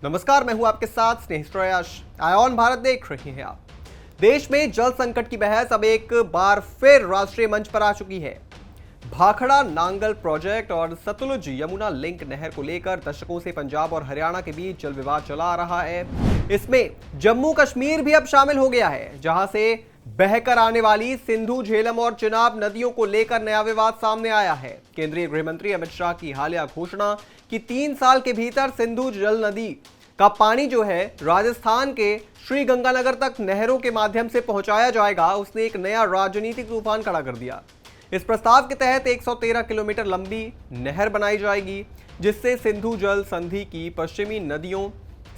नमस्कार, मैं हूं आपके साथ स्नेहित। आयोन भारत देख रहे हैं आप। देश में जल संकट की बहस अब एक बार फिर राष्ट्रीय मंच पर आ चुकी है। भाखड़ा नांगल प्रोजेक्ट और सतलुज यमुना लिंक नहर को लेकर दशकों से पंजाब और हरियाणा के बीच जल विवाद चला आ रहा है। इसमें जम्मू कश्मीर भी अब शामिल हो गया है, जहां से बहकर आने वाली सिंधु, झेलम और चिनाब नदियों को लेकर नया विवाद सामने आया है। केंद्रीय गृह मंत्री अमित शाह की हालिया घोषणा कि 3 साल के भीतर सिंधु जल नदी का पानी जो है राजस्थान के श्री गंगानगर तक नहरों के माध्यम से पहुंचाया जाएगा, उसने एक नया राजनीतिक तूफान खड़ा कर दिया। इस प्रस्ताव के तहत 113 किलोमीटर लंबी नहर बनाई जाएगी, जिससे सिंधु जल संधि की पश्चिमी नदियों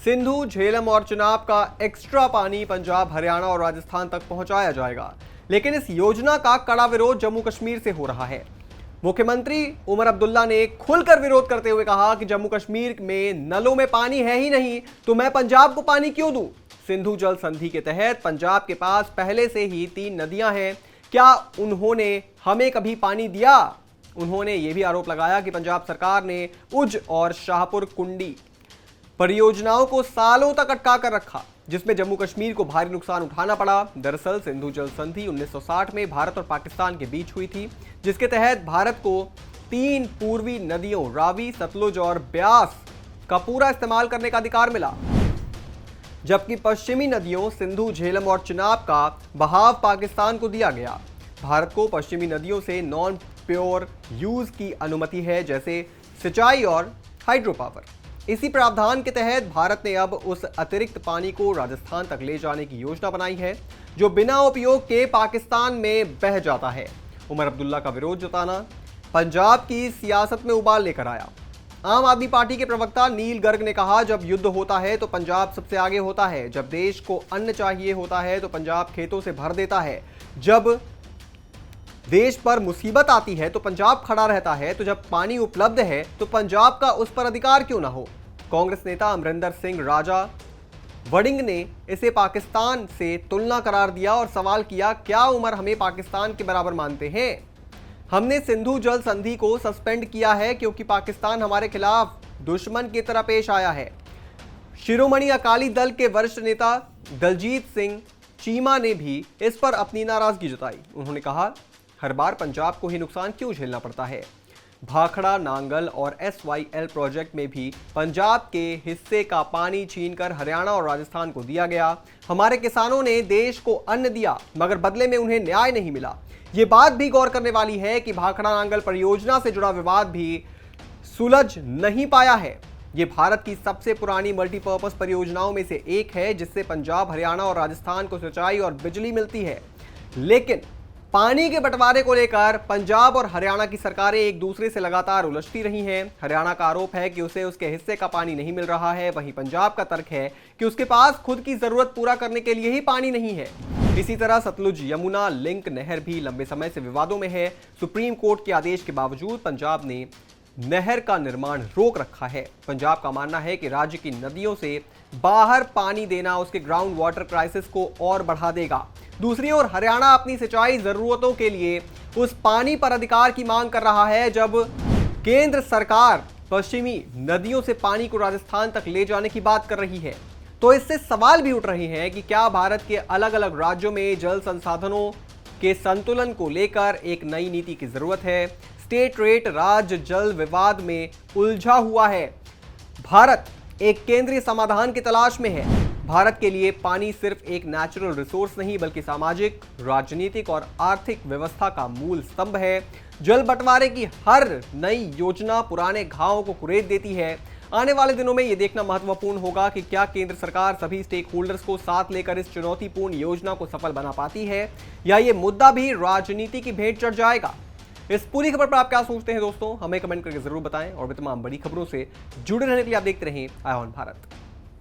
सिंधु, झेलम और चिनाब का एक्स्ट्रा पानी पंजाब, हरियाणा और राजस्थान तक पहुंचाया जाएगा। लेकिन इस योजना का कड़ा विरोध जम्मू कश्मीर से हो रहा है। मुख्यमंत्री उमर अब्दुल्ला ने खुलकर विरोध करते हुए कहा कि जम्मू कश्मीर में नलों में पानी है ही नहीं, तो मैं पंजाब को पानी क्यों दूं? सिंधु जल संधि के तहत पंजाब के पास पहले से ही 3 नदियां हैं, क्या उन्होंने हमें कभी पानी दिया? उन्होंने यह भी आरोप लगाया कि पंजाब सरकार ने उज और शाहपुर कुंडी परियोजनाओं को सालों तक अटका कर रखा, जिसमें जम्मू कश्मीर को भारी नुकसान उठाना पड़ा। दरअसल सिंधु जल संधि 1960 में भारत और पाकिस्तान के बीच हुई थी, जिसके तहत भारत को 3 पूर्वी नदियों रावी, सतलुज और ब्यास का पूरा इस्तेमाल करने का अधिकार मिला, जबकि पश्चिमी नदियों सिंधु, झेलम और चिनाब का बहाव पाकिस्तान को दिया गया। भारत को पश्चिमी नदियों से नॉन प्योर यूज की अनुमति है, जैसे सिंचाई और हाइड्रो पावर। इसी प्रावधान के तहत भारत ने अब उस अतिरिक्त पानी को राजस्थान तक ले जाने की योजना बनाई है, जो बिना उपयोग के पाकिस्तान में बह जाता है। उमर अब्दुल्ला का विरोध जताना पंजाब की सियासत में उबाल लेकर आया। आम आदमी पार्टी के प्रवक्ता नील गर्ग ने कहा, जब युद्ध होता है तो पंजाब सबसे आगे होता है, जब देश को अन्न चाहिए होता है तो पंजाब खेतों से भर देता है, जब देश पर मुसीबत आती है तो पंजाब खड़ा रहता है, तो जब पानी उपलब्ध है तो पंजाब का उस पर अधिकार क्यों ना हो? कांग्रेस नेता अमरिंदर सिंह राजा वड़िंग ने इसे पाकिस्तान से तुलना करार दिया और सवाल किया, क्या उमर हमें पाकिस्तान के बराबर मानते हैं? हमने सिंधु जल संधि को सस्पेंड किया है क्योंकि पाकिस्तान हमारे खिलाफ दुश्मन की तरह पेश आया है। शिरोमणि अकाली दल के वरिष्ठ नेता दलजीत सिंह चीमा ने भी इस पर अपनी नाराजगी जताई। उन्होंने कहा, हर बार पंजाब को ही नुकसान क्यों झेलना पड़ता है? भाखड़ा नांगल और SYL प्रोजेक्ट में भी पंजाब के हिस्से का पानी छीनकर हरियाणा और राजस्थान को दिया गया। हमारे किसानों ने देश को अन्न दिया, मगर बदले में उन्हें न्याय नहीं मिला। ये बात भी गौर करने वाली है कि भाखड़ा नांगल परियोजना से जुड़ा विवाद भी सुलझ नहीं पाया है। ये भारत की सबसे पुरानी मल्टीपर्पज परियोजनाओं में से एक है, जिससे पंजाब, हरियाणा और राजस्थान को सिंचाई और बिजली मिलती है। लेकिन पानी के बंटवारे को लेकर पंजाब और हरियाणा की सरकारें एक दूसरे से लगातार उलझती रही हैं। हरियाणा का आरोप है कि उसे उसके हिस्से का पानी नहीं मिल रहा है, वहीं पंजाब का तर्क है कि उसके पास खुद की जरूरत पूरा करने के लिए ही पानी नहीं है। इसी तरह सतलुज यमुना लिंक नहर भी लंबे समय से विवादों में है। सुप्रीम कोर्ट के आदेश के बावजूद पंजाब ने नहर का निर्माण रोक रखा है। पंजाब का मानना है कि राज्य की नदियों से बाहर पानी देना उसके ग्राउंड वाटर क्राइसिस को और बढ़ा देगा। दूसरी ओर हरियाणा अपनी सिंचाई जरूरतों के लिए उस पानी पर अधिकार की मांग कर रहा है, जब केंद्र सरकार पश्चिमी नदियों से पानी को राजस्थान तक ले जाने की बात कर रही है। तो इससे सवाल भी उठ रहे हैं कि क्या भारत के अलग अलग राज्यों में जल संसाधनों के संतुलन को लेकर एक नई नीति की जरूरत है। स्टेट रेट राज्य जल विवाद में उलझा हुआ है। भारत एक केंद्रीय समाधान की तलाश में है। भारत के लिए पानी सिर्फ एक नेचुरल रिसोर्स नहीं, बल्कि सामाजिक, राजनीतिक और आर्थिक व्यवस्था का मूल स्तंभ है। जल बंटवारे की हर नई योजना पुराने घावों को कुरेद देती है। आने वाले दिनों में यह देखना महत्वपूर्ण होगा कि क्या केंद्र सरकार सभी स्टेक होल्डर्स को साथ लेकर इस चुनौतीपूर्ण योजना को सफल बना पाती है, या ये मुद्दा भी राजनीति की भेंट चढ़ जाएगा। इस पूरी खबर पर आप क्या सोचते हैं दोस्तों? हमें कमेंट करके जरूर बताएं और भी तमाम बड़ी खबरों से जुड़े रहने के लिए आप देखते रहें आयोन भारत।